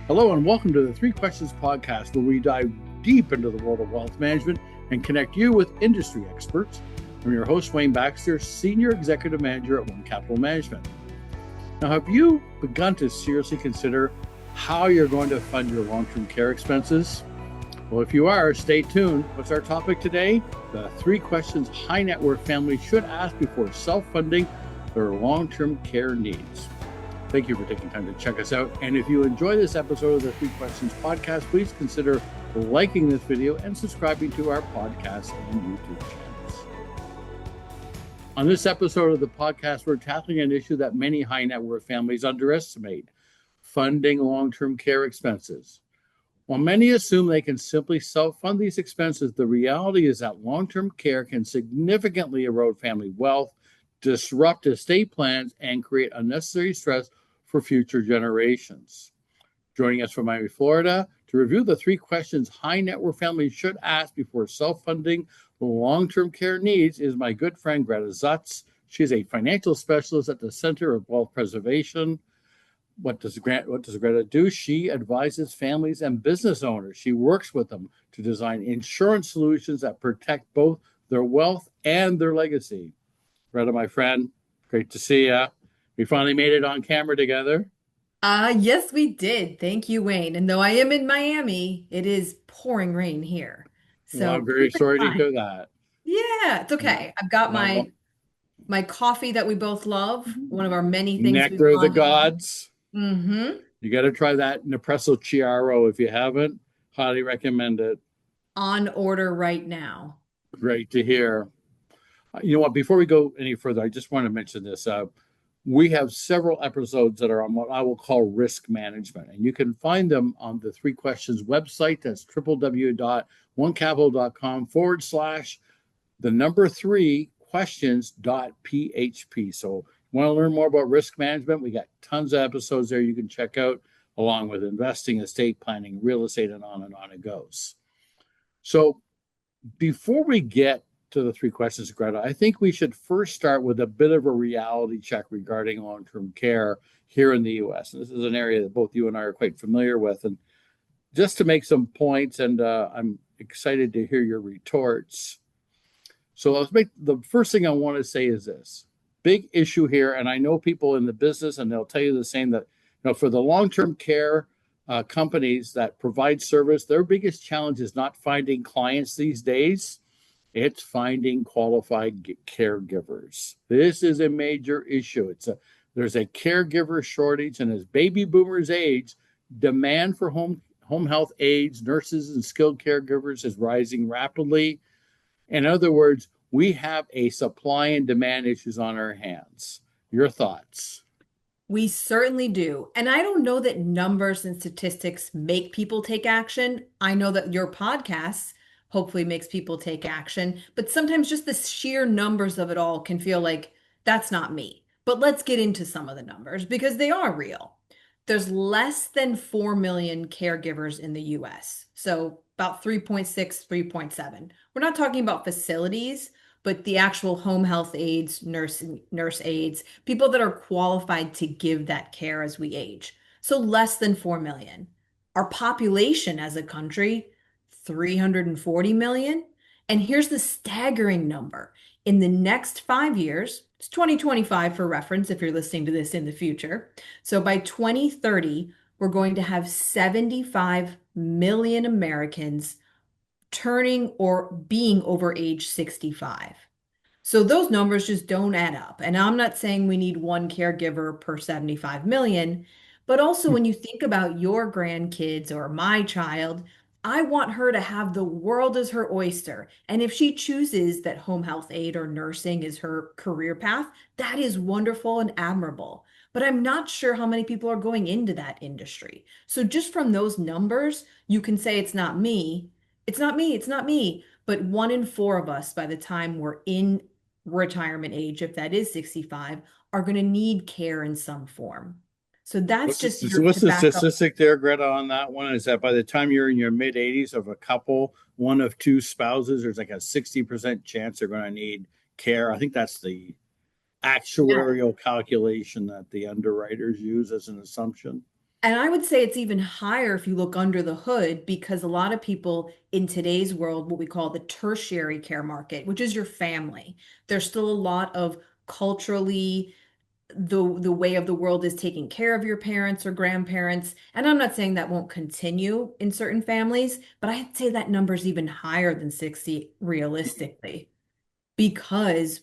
Hello and welcome to the Three Questions podcast, where we dive deep into the world of wealth management and connect you with industry experts. I'm your host, Wayne Baxter, Senior Executive Manager at One Capital Management. Now, have you begun to seriously consider how you're going to fund your long-term care expenses? Well, if you are, stay tuned. What's our topic today? The three questions high net worth families should ask before self-funding their long-term care needs. Thank you for taking time to check us out. And if you enjoy this episode of the Three Questions podcast, please consider liking this video and subscribing to our podcast and YouTube channels. On this episode of the podcast, we're tackling an issue that many high net worth families underestimate: funding long-term care expenses. While many assume they can simply self-fund these expenses, the reality is that long-term care can significantly erode family wealth, disrupt estate plans, and create unnecessary stress for future generations. Joining us from Miami, Florida, to review the three questions high net worth families should ask before self-funding long-term care needs is my good friend Gretta Zutz. She is a financial specialist at the Center of Wealth Preservation. What does Gretta do? She advises families and business owners. She works with them to design insurance solutions that protect both their wealth and their legacy. Gretta, my friend, great to see you. We finally made it on camera together. Yes, we did. Thank you, Wayne. And though I am in Miami, it is pouring rain here. Well, So I'm very perfect sorry to time. hear that. Yeah, it's okay. I've got Well, my coffee that we both love, one of our many things we've Nectar of the gone over. Gods. Mm-hmm. You got to try that Nespresso Chiaro if you haven't. Highly recommend it. On order right now. Great to hear. You know what? Before we go any further, I just want to mention this. We have several episodes that are on what I will call risk management, and you can find them on the Three Questions website. That's www.onecapital.com/3questions.php. So, you want to learn more about risk management? We got tons of episodes there you can check out, along with investing, estate planning, real estate, and on it goes. So, before we get to the three questions, Gretta, I think we should first start with a bit of a reality check regarding long-term care here in the U.S. And this is an area that both you and I are quite familiar with. And just to make some points, and I'm excited to hear your retorts. So let's make the first thing I want to say is this big issue here. And I know people in the business, and they'll tell you the same, that for the long-term care companies that provide service, their biggest challenge is not finding clients these days. It's finding qualified caregivers. This is a major issue. There's a caregiver shortage, and as baby boomers age, demand for home health aides, nurses, and skilled caregivers is rising rapidly. In other words, we have a supply and demand issues on our hands. Your thoughts? We certainly do. And I don't know that numbers and statistics make people take action. I know that your podcast hopefully makes people take action, but sometimes just the sheer numbers of it all can feel like that's not me. But let's get into some of the numbers because they are real. There's less than 4 million caregivers in the US. So about 3.6, 3.7. We're not talking about facilities, but the actual home health aides, nurse aides, people that are qualified to give that care as we age. So less than 4 million. Our population as a country, 340 million. And here's the staggering number. In the next 5 years, it's 2025 for reference if you're listening to this in the future. So by 2030, we're going to have 75 million Americans turning or being over age 65. So those numbers just don't add up. And I'm not saying we need one caregiver per 75 million, but also when you think about your grandkids or my child, I want her to have the world as her oyster. And if she chooses that home health aide or nursing is her career path, that is wonderful and admirable. But I'm not sure how many people are going into that industry. So just from those numbers, you can say it's not me. It's not me. It's not me. But 1 in 4 of us, by the time we're in retirement age, if that is 65, are going to need care in some form. So that's just What's to the back up. statistic there, Greta, on that one? Is that by the time you're in your mid 80s of a couple, one of two spouses, there's like a 60% chance they're going to need care? I think that's the Yeah. actuarial calculation that the underwriters use as an assumption. And I would say it's even higher if you look under the hood, because a lot of people in today's world, what we call the tertiary care market, which is your family, there's still a lot of culturally the way of the world is taking care of your parents or grandparents. And I'm not saying that won't continue in certain families, but I'd say that number is even higher than 60 realistically, because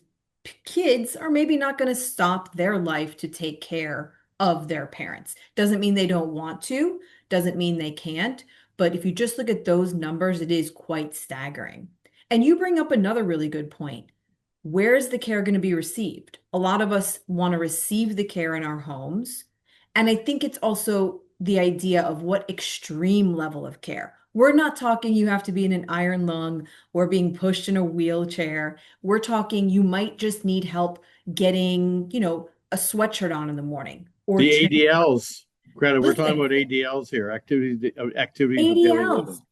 kids are maybe not going to stop their life to take care of their parents. Doesn't mean they don't want to, doesn't mean they can't. But if you just look at those numbers, it is quite staggering. And you bring up another really good point. Where is the care going to be received? A lot of us want to receive the care in our homes. And I think it's also the idea of what extreme level of care. We're not talking you have to be in an iron lung or being pushed in a wheelchair. We're talking you might just need help getting, a sweatshirt on in the morning or The ADLs, Greta, we're talking listen, about ADLs here, activities of daily living. ADLs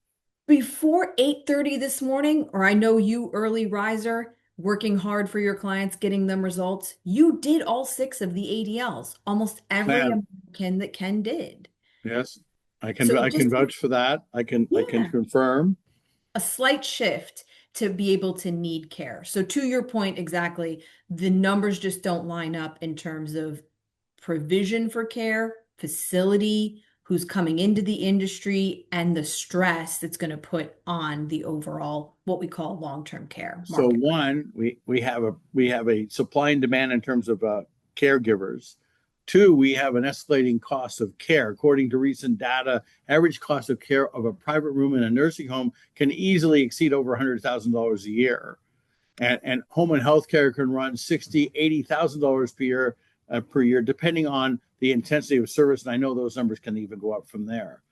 before 8:30 this morning, or I know you early riser, working hard for your clients, getting them results. You did all six of the ADLs, almost every Man, American that Ken did. yes, So I just can vouch for that. I can yeah, confirm. a slight shift to be able to need care. So to your point, exactly, the numbers just don't line up in terms of provision for care, facility, who's coming into the industry, and the stress that's going to put on the overall, what we call long-term care So market. one, we have a supply and demand in terms of caregivers. Two, we have an escalating cost of care. According to recent data, average cost of care of a private room in a nursing home can easily exceed over $100,000 a year. And home and health care can run $60,000, $80,000 per year, depending on the intensity of service. And I know those numbers can even go up from there.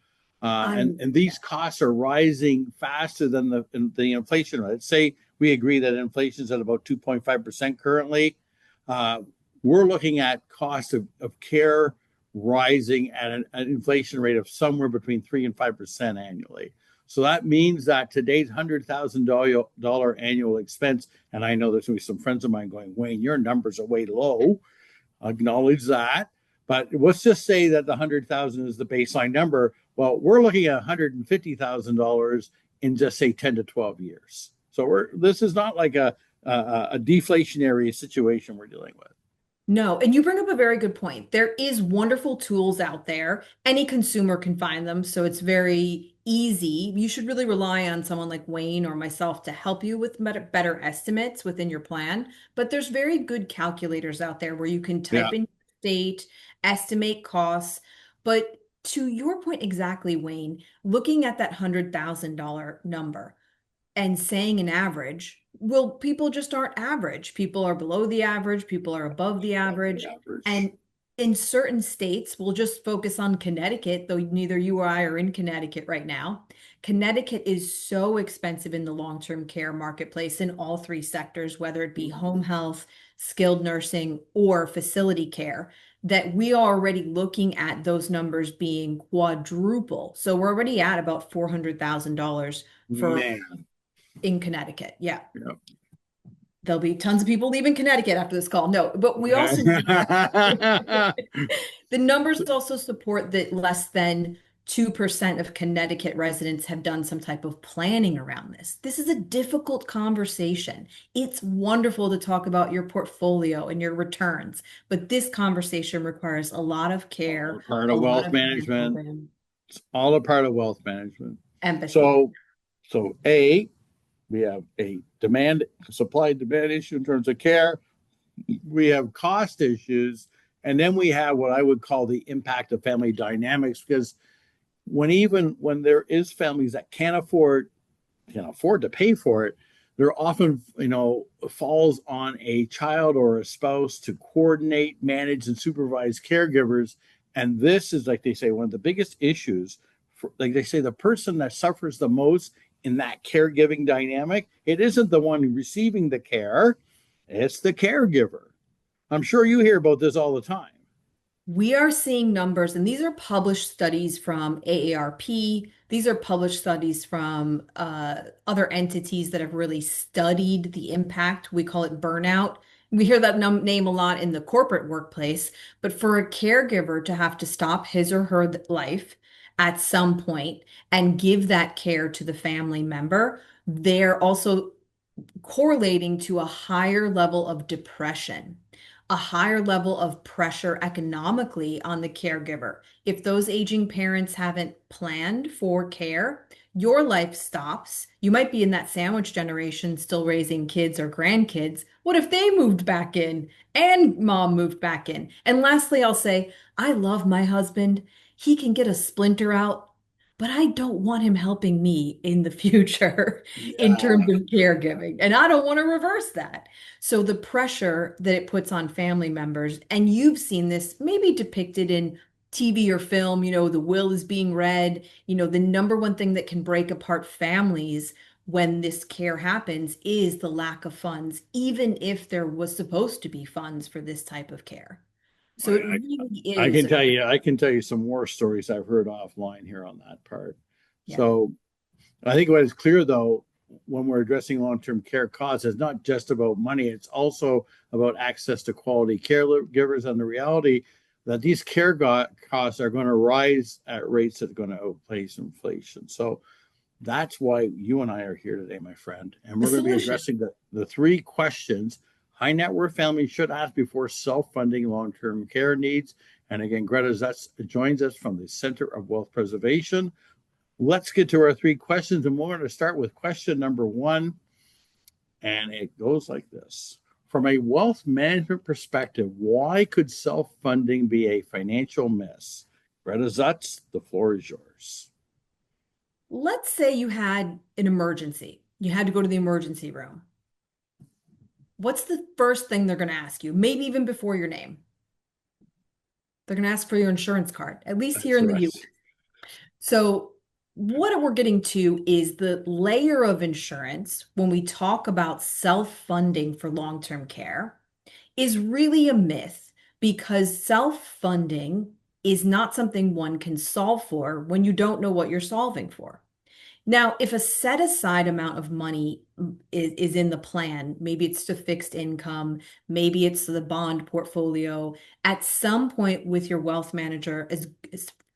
I'm And these costs are rising faster than the inflation rate. Say we agree that inflation is at about 2.5% currently. Uh, we're looking at cost of care rising at an inflation rate of somewhere between 3 and 5% annually. So that means that today's $100,000 annual expense, and I know there's going to be some friends of mine going, Wayne, your numbers are way low. Acknowledge that. But let's just say that the 100,000 is the baseline number. Well, we're looking at $150,000 in just say 10 to 12 years. So this is not like a deflationary situation we're dealing with. No, and you bring up a very good point. There is wonderful tools out there. Any consumer can find them, so it's very easy. You should really rely on someone like Wayne or myself to help you with better estimates within your plan. But there's very good calculators out there where you can Yeah. type in state, estimate costs. But to your point exactly, Wayne, looking at that $100,000 number and saying an average, well, people just aren't average. People are below the average, people are above the Above the average. average. And in certain states, we'll just focus on Connecticut, though neither you or I are in Connecticut right now. Connecticut is so expensive in the long-term care marketplace in all three sectors, whether it be home health, skilled nursing, or facility care, that we are already looking at those numbers being quadruple. So we're already at about $400,000 for Man. in Connecticut. Yeah. Yeah. There'll be tons of people leaving Connecticut after this call. No, but we also the numbers also support that less than 2% of Connecticut residents have done some type of planning around this. This is a difficult conversation. It's wonderful to talk about your portfolio and your returns, but this conversation requires a lot of All care, a part a of lot wealth of hand management. holding, It's all a part of wealth management. empathy. So, so A, we have a demand, supply demand issue in terms of care. We have cost issues. And then we have what I would call the impact of family dynamics, because even when there is families that can afford to pay for it, there often, falls on a child or a spouse to coordinate, manage, and supervise caregivers. And this is, like they say, one of the biggest issues. Like they say, the person that suffers the most in that caregiving dynamic, it isn't the one receiving the care, it's the caregiver. I'm sure you hear about this all the time. We are seeing numbers, and these are published studies from AARP. These are published studies from other entities that have really studied the impact. We call it burnout We hear that name a lot in the corporate workplace, but for a caregiver to have to stop his or her life at some point and give that care to the family member, they're also correlating to a higher level of depression, a higher level of pressure economically on the caregiver. If those aging parents haven't planned for care, your life stops. You might be in that sandwich generation still raising kids or grandkids. What if they moved back in and mom moved back in? And lastly, I'll say, I love my husband. He can get a splinter out, but I don't want him helping me in the future in terms Yeah. of caregiving. And I don't want to reverse that. So the pressure that it puts on family members, and you've seen this maybe depicted in TV or film, the will is being read, the number one thing that can break apart families when this care happens is the lack of funds, even if there was supposed to be funds for this type of care. So it I, really I is, can tell you, I can tell you some more stories I've heard offline here on that part. yeah. So I think what is clear though, when we're addressing long-term care costs, it's not just about money. It's also about access to quality caregivers and the reality that these costs are going to rise at rates that are going to outpace inflation. So that's why you and I are here today, my friend. And The we're going to be solution. addressing the three questions high net worth families should ask before self funding long term care needs. And again, Gretta Zutz joins us from the Center of Wealth Preservation. Let's get to our three questions. And we're going to start with question number one. And it goes like this. From a wealth management perspective, why could self funding be a financial miss? Gretta Zutz, the floor is yours. Let's say you had an emergency. You had to go to the emergency room. What's the first thing they're going to ask you? Maybe even before your name. They're going to ask for your insurance card, at least here That's in the right. US. So, what we're getting to is the layer of insurance when we talk about self-funding for long-term care is really a myth because self-funding is not something one can solve for when you don't know what you're solving for. Now, if a set aside amount of money is in the plan, maybe it's to fixed income, maybe it's the bond portfolio, at some point with your wealth manager,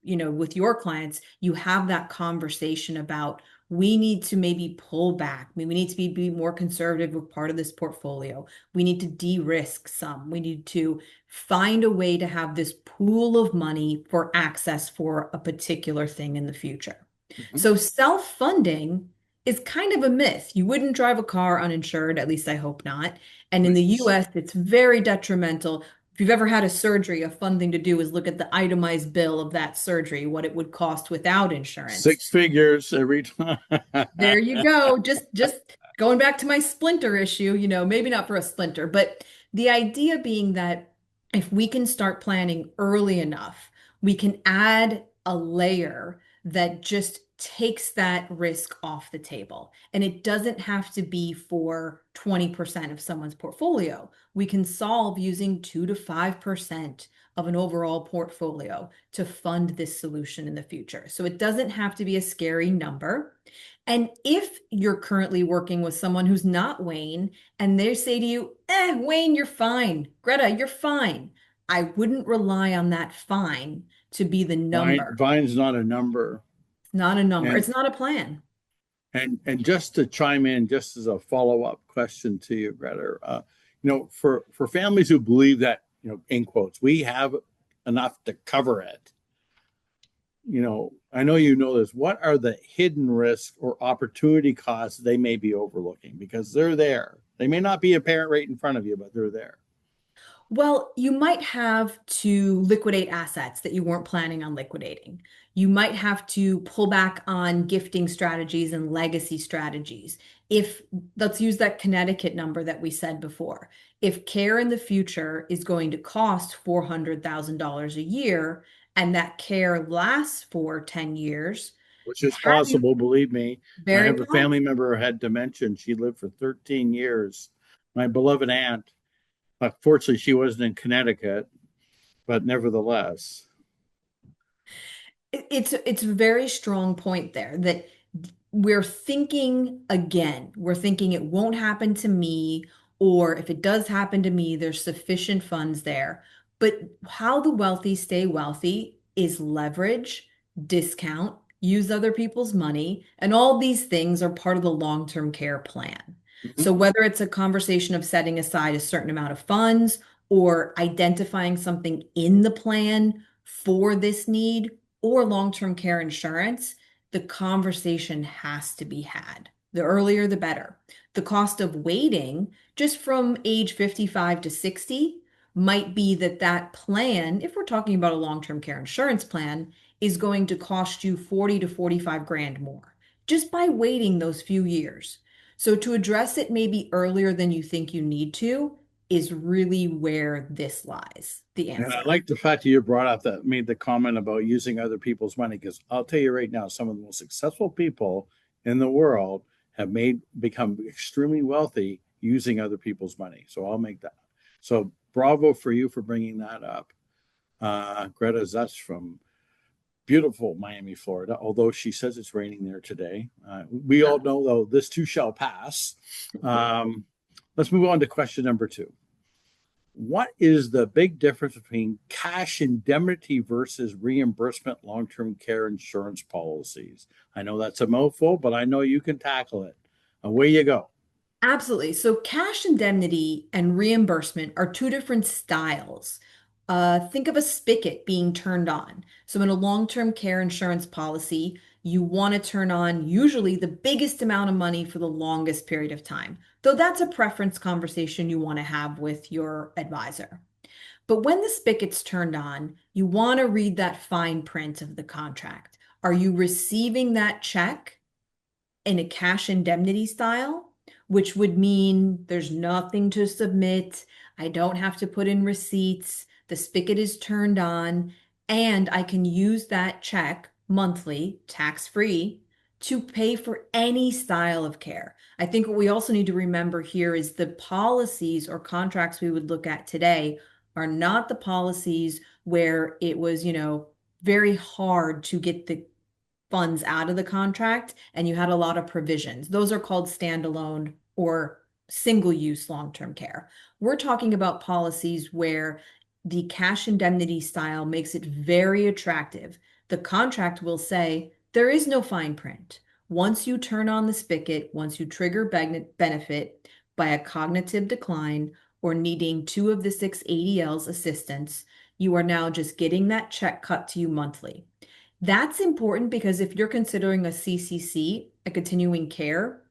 with your clients, you have that conversation about we need to maybe pull back. We need to be more conservative with part of this portfolio. We need to de-risk some. We need to find a way to have this pool of money for access for a particular thing in the future. Mhm. So self-funding is kind of a myth. You wouldn't drive a car uninsured, at least I hope not. And in the Please. US, it's very detrimental. If you've ever had a surgery, a fun thing to do is look at the itemized bill of that surgery, what it would cost without insurance. Six figures every time. There you go. Just going back to my splinter issue, maybe not for a splinter, but the idea being that if we can start planning early enough, we can add a layer that just takes that risk off the table. And it doesn't have to be for 20% of someone's portfolio. We can solve using 2 to 5% of an overall portfolio to fund this solution in the future. So it doesn't have to be a scary number. And if you're currently working with someone who's not Wayne and they say to you, Wayne, you're fine. Gretta, you're fine. I wouldn't rely on that fine to be the number. Vine's not a number. It's not a number. And It's not a plan. and just to chime in, just as a follow-up question to you, Greta, for families who believe that, in quotes, we have enough to cover it, I know you know this. What are the hidden risks or opportunity costs they may be overlooking? Because they're there. They may not be apparent right in front of you, but they're there. Well, you might have to liquidate assets that you weren't planning on liquidating. You might have to pull back on gifting strategies and legacy strategies. If, let's use that Connecticut number that we said before. If care in the future is going to cost $400,000 a year and that care lasts for 10 years, Which is have you possible, believe me. I very have a family possible. member who had dementia. She lived for 13 years. My beloved aunt, unfortunately, she wasn't in Connecticut, but nevertheless. It's a very strong point there that we're thinking again, we're thinking it won't happen to me, or if it does happen to me, there's sufficient funds there. But how the wealthy stay wealthy is leverage, discount, use other people's money, and all these things are part of the long-term care plan. Mhm. So whether it's a conversation of setting aside a certain amount of funds or identifying something in the plan for this need or long-term care insurance, the conversation has to be had. The earlier, the better. The cost of waiting just from age 55 to 60 might be that plan, if we're talking about a long-term care insurance plan, is going to cost you 40 to 45 grand more just by waiting those few years. So to address it maybe earlier than you think you need to is really where this lies, the And I answer. like the fact that you brought up that made the comment about using other people's money, because I'll tell you right now, some of the most successful people in the world have become extremely wealthy using other people's money. So I'll make that. So bravo for you for bringing that up. Greta Zutz from beautiful Miami, Florida, although she says it's raining there today. We all know, though, this too shall pass. Let's move on to question number 2. What is the big difference between cash indemnity versus reimbursement long-term care insurance policies? I know that's a mouthful, but I know you can tackle it. Away you go. Absolutely. So cash indemnity and reimbursement are two different styles. Think of a spigot being turned on. So in a long-term care insurance policy, you want to turn on usually the biggest amount of money for the longest period of time. Though that's a preference conversation you want to have with your advisor. But when the spigot's turned on, you want to read that fine print of the contract. Are you receiving that check in a cash indemnity style, which would mean there's nothing to submit. I don't have to put in receipts. The spigot is turned on, and I can use that check monthly, tax-free, to pay for any style of care. I think what we also need to remember here is the policies or contracts we would look at today are not the policies where it was, very hard to get the funds out of the contract and you had a lot of provisions. Those are called standalone or single use long-term care. We're talking about policies where the cash indemnity style makes it very attractive. The contract will say there is no fine print. Once you turn on the spigot, once you trigger benefit by a cognitive decline or needing 2 of the 6 ADL's assistance, you are now just getting that check cut to you monthly. That's important because if you're considering a CCC, a continuing care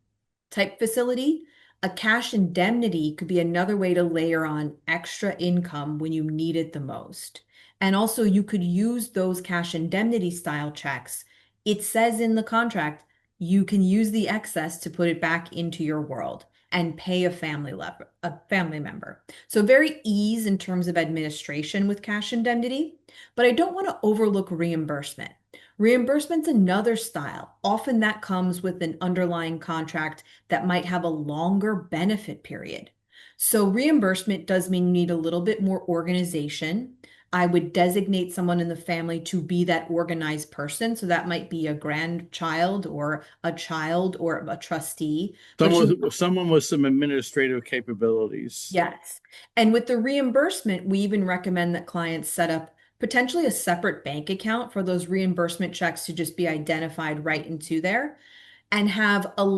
type facility, a cash indemnity could be another way to layer on extra income when you need it the most. And also, you could use those cash indemnity style checks. It says in the contract, you can use the excess to put it back into your world and pay a family member. So very ease in terms of administration with cash indemnity, but I don't want to overlook reimbursement. Reimbursement's another style. Often that comes with an underlying contract that might have a longer benefit period. So reimbursement does mean you need a little bit more organization. I would designate someone in the family to be that organized person. So that might be a grandchild or a child or a trustee. But you Someone with some administrative capabilities. Yes. And with the reimbursement, we even recommend that clients set up potentially a separate bank account for those reimbursement checks to just be identified right into there and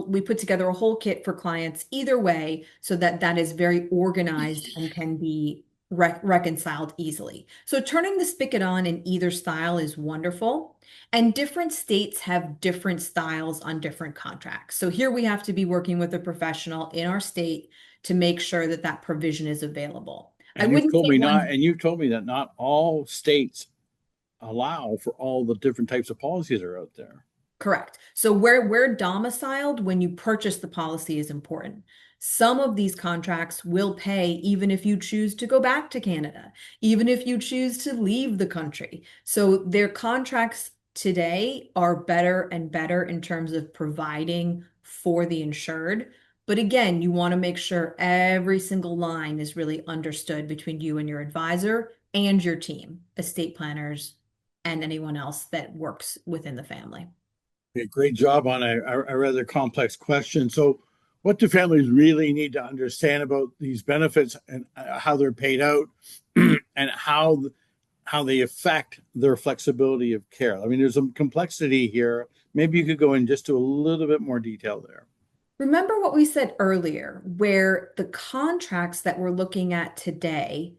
we put together a whole kit for clients either way so that that is very organized and can be reconciled easily. So turning the spigot on in either style is wonderful. And different states have different styles on different contracts. So here we have to be working with a professional in our state to make sure that that provision is available. I And you've wouldn't told say me not, one. and you've told me that not all states allow for all the different types of policies that are out there. Correct. So where we're domiciled when you purchase the policy is important. Some of these contracts will pay even if you choose to go back to Canada, even if you choose to leave the country. So their contracts today are better and better in terms of providing for the insured. But again, you want to make sure every single line is really understood between you and your advisor and your team, estate planners, and anyone else that works within the family. Okay, great job on a rather complex question. So, What do families really need to understand about these benefits and how they're paid out and how they affect their flexibility of care? I mean, there's some complexity here. Maybe you could go in just to a little bit more detail there. Remember what we said earlier, where the contracts that we're looking at today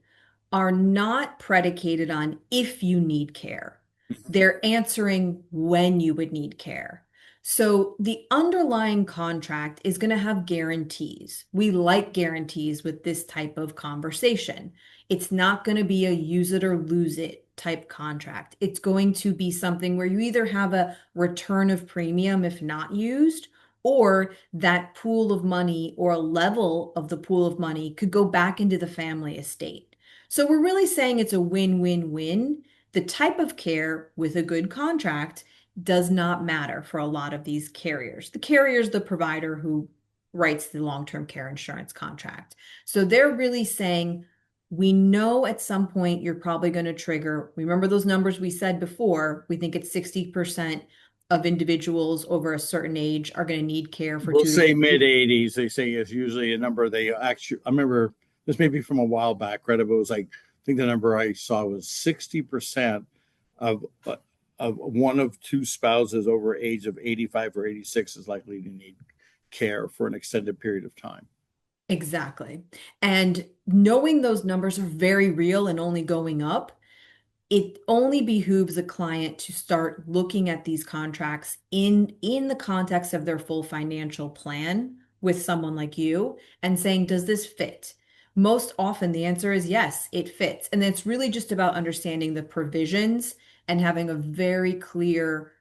are not predicated on if you need care. They're answering when you would need care. So the underlying contract is going to have guarantees. We like guarantees with this type of conversation. It's not going to be a use it or lose it type contract. It's going to be something where you either have a return of premium if not used, or that pool of money or a level of the pool of money could go back into the family estate. So we're really saying it's a win-win-win. The type of care with a good contract does not matter for a lot of these carriers. The carrier is the provider who writes the long-term care insurance contract. So they're really saying, we know at some point you're probably going to trigger. Remember those numbers we said before? We think it's 60% of individuals over a certain age are going to need care for We'll 2 to say 3 mid 80s. They say is usually a number they actually, I remember this may be from a while back, Greta, but it was like, I think the number I saw was 60% of one of two spouses over age of 85 or 86 is likely to need care for an extended period of time. Exactly. And knowing those numbers are very real and only going up, it only behooves a client to start looking at these contracts in the context of their full financial plan with someone like you and saying, does this fit? Most often the answer is yes, it fits. And it's really just about understanding the provisions and having a very clear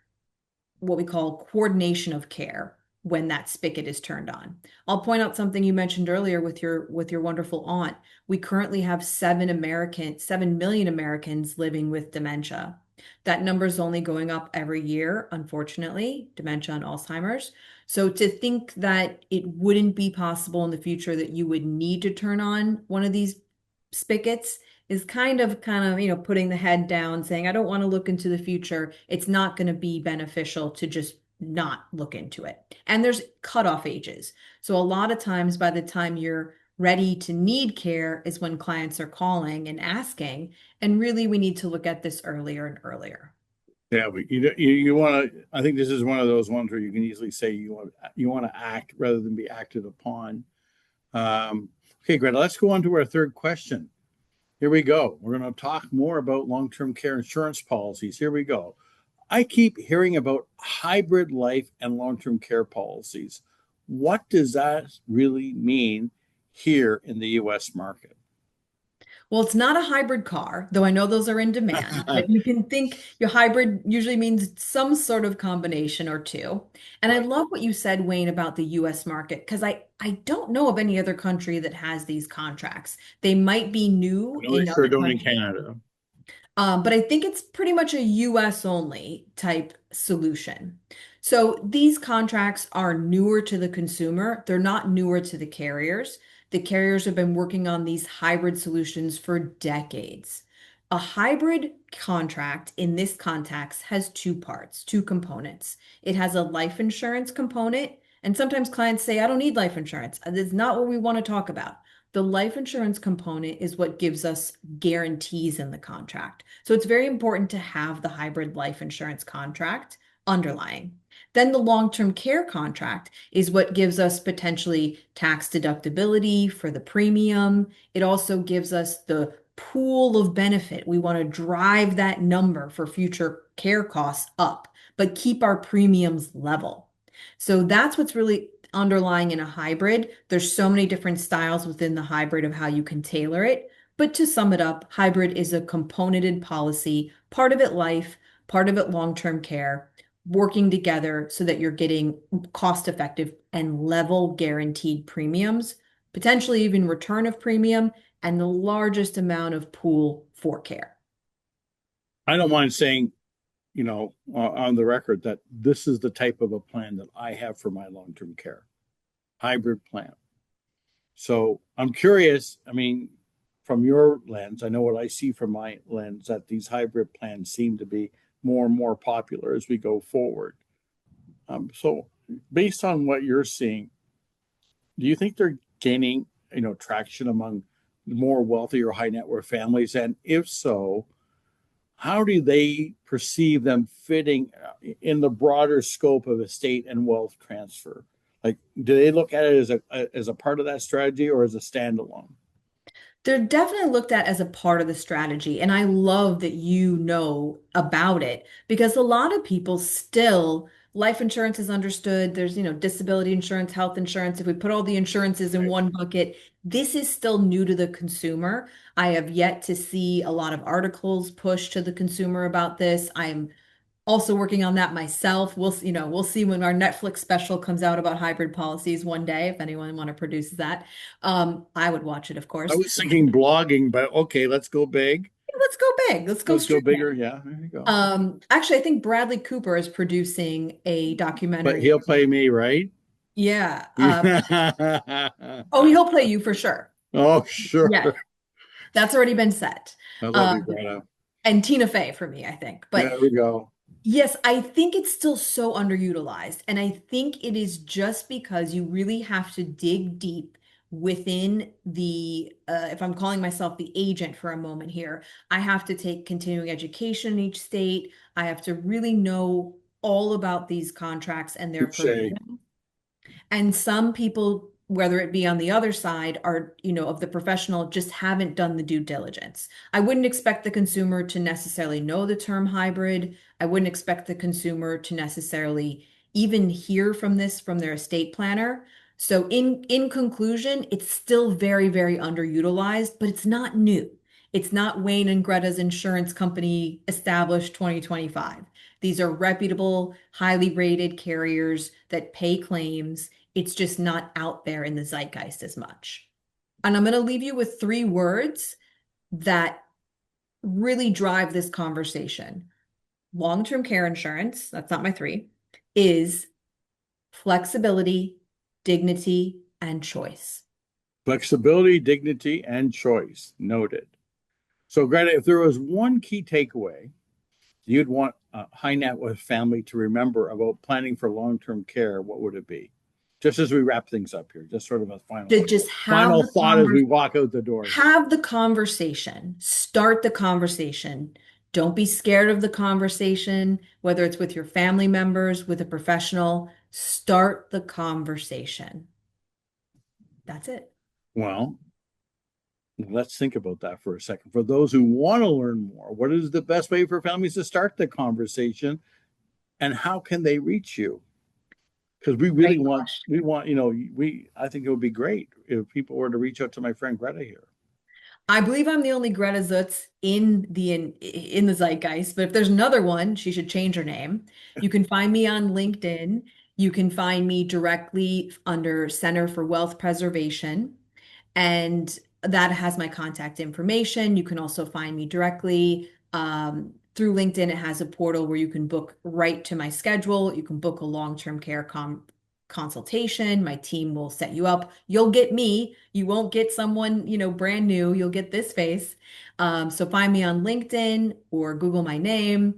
what we call coordination of care when that spigot is turned on. I'll point out something you mentioned earlier with your wonderful aunt. We currently have 7 million Americans living with dementia. That number is only going up every year, unfortunately, dementia and Alzheimer's. So to think that it wouldn't be possible in the future that you would need to turn on one of these spigots is putting the head down, saying, I don't want to look into the future. It's not going to be beneficial to just not look into it. And there's cutoff ages. So a lot of times by the time you're ready to need care is when clients are calling and asking. And really, we need to look at this earlier and earlier. Yeah, but you want to. I think this is one of those ones where you can easily say you want to act rather than be acted upon. Okay, Greta, let's go on to our third question. Here we go. We're going to talk more about long-term care insurance policies. Here we go. I keep hearing about hybrid life and long-term care policies. What does that really mean here in the US market? Well, it's not a hybrid car, though I know those are in demand, but you can think your hybrid usually means some sort of combination or two. And I Right. love what you said, Wayne, about the US market, because I don't know of any other country that has these contracts. They might be new No, they in sure other don't in countries. Canada. But I think it's pretty much a US only type solution. So these contracts are newer to the consumer. They're not newer to the carriers. The carriers have been working on these hybrid solutions for decades. A hybrid contract in this context has two parts, two components. It has a life insurance component, and sometimes clients say, I don't need life insurance. That's not what we want to talk about. The life insurance component is what gives us guarantees in the contract. So it's very important to have the hybrid life insurance contract underlying. Then the long-term care contract is what gives us potentially tax deductibility for the premium. It also gives us the pool of benefit. We want to drive that number for future care costs up, but keep our premiums level. So that's what's really underlying in a hybrid. There's so many different styles within the hybrid of how you can tailor it. But to sum it up, hybrid is a componented policy, part of it life, part of it long-term care, working together so that you're getting cost-effective and level guaranteed premiums, potentially even return of premium, and the largest amount of pool for care. I don't mind saying, on the record that this is the type of a plan that I have for my long-term care hybrid plan. So I'm curious, I mean, from your lens, I know what I see from my lens that these hybrid plans seem to be more and more popular as we go forward. So based on what you're seeing, Do you think they're gaining, traction among more wealthy or high net worth families? And if so, how do they perceive them fitting in the broader scope of estate and wealth transfer? Like, do they look at it as a part of that strategy or as a standalone? They're definitely looked at as a part of the strategy. And I love that you know about it because a lot of people still, life insurance is understood. There's, disability insurance, health insurance. If we put all the insurances in Right. one bucket, this is still new to the consumer. I have yet to see a lot of articles pushed to the consumer about this. I'm also working on that myself. We'll see when our Netflix special comes out about hybrid policies one day, if anyone want to produce that. I would watch it, of I course. was thinking blogging, but okay, let's go big. Let's go big. Let's go Let's go streaming. bigger. Yeah, there you go. Actually, I think Bradley Cooper is producing a But documentary. he'll play me, right? Yeah. Oh, Oh, he'll play you for sure. sure. Yeah, that's already been set. I love you, Um, Greta. and Tina Fey for me, I think. But There we go. yes, I think it's still so underutilized. And I think it is just because you really have to dig deep within if I'm calling myself the agent for a moment here, I have to take continuing education in each state. I have to really know all about these contracts and their Touche. provisions. And some people, whether it be on the other side are, of the professional, just haven't done the due diligence. I wouldn't expect the consumer to necessarily know the term hybrid. I wouldn't expect the consumer to necessarily even hear from this from their estate planner. So in conclusion, it's still very, very underutilized, but it's not new. It's not Wayne and Gretta's insurance company established 2025. These are reputable, highly rated carriers that pay claims. It's just not out there in the zeitgeist as much. And I'm going to leave you with 3 words that really drive this conversation. Long-term care insurance, that's not my 3, is flexibility, dignity, and choice. Flexibility, dignity, and choice. Noted. So, Greta, if there was one key takeaway you'd want a high net worth family to remember about planning for long-term care, what would it be? Just as we wrap things up here, just sort of a To just have final the thought as we walk out the door here. have the conversation. Start the conversation. Don't be scared of the conversation, whether it's with your family members, with a professional. Start the conversation. That's it. Well, let's think about that for a second. For those who want to learn more, what is the best way for families to start the conversation, and how can they reach you? Because we really want, I think it would be great if people were to reach out to my friend Greta here. I believe I'm the only Gretta Zutz in the zeitgeist, but if there's another one, she should change her name. You can find me on LinkedIn. You can find me directly under Center for Wealth Preservation, and that has my contact information. You can also find me directly through LinkedIn. It has a portal where you can book right to my schedule. You can book a long-term care consultation. My team will set you up. You'll get me. You won't get someone, brand new. You'll get this face. So find me on LinkedIn or Google my name.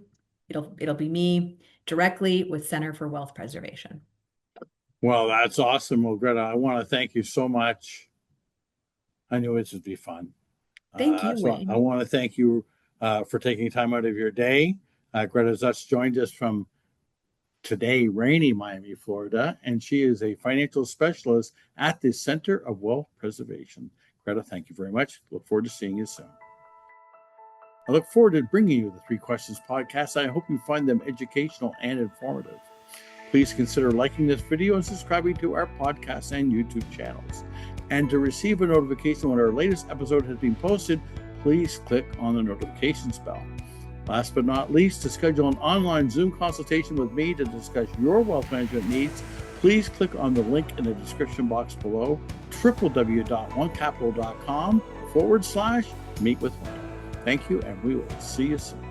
It'll be me directly with Center for Wealth Preservation. Well, that's awesome. Well, Greta, I want to thank you so much. I knew it would be fun. Thank you, So Wayne. I want to thank you for taking time out of your day. Gretta Zutz joined us from today, rainy Miami, Florida, and she is a financial specialist at the Center of Wealth Preservation. Greta, thank you very much. Look forward to seeing you soon. I look forward to bringing you the 3 Questions podcast. I hope you find them educational and informative. Please consider liking this video and subscribing to our podcast and YouTube channels. And to receive a notification when our latest episode has been posted, please click on the notifications bell. Last but not least, to schedule an online Zoom consultation with me to discuss your wealth management needs, please click on the link in the description box below, www.onecapital.com/meet with Wayne. Thank you, and we will see you soon.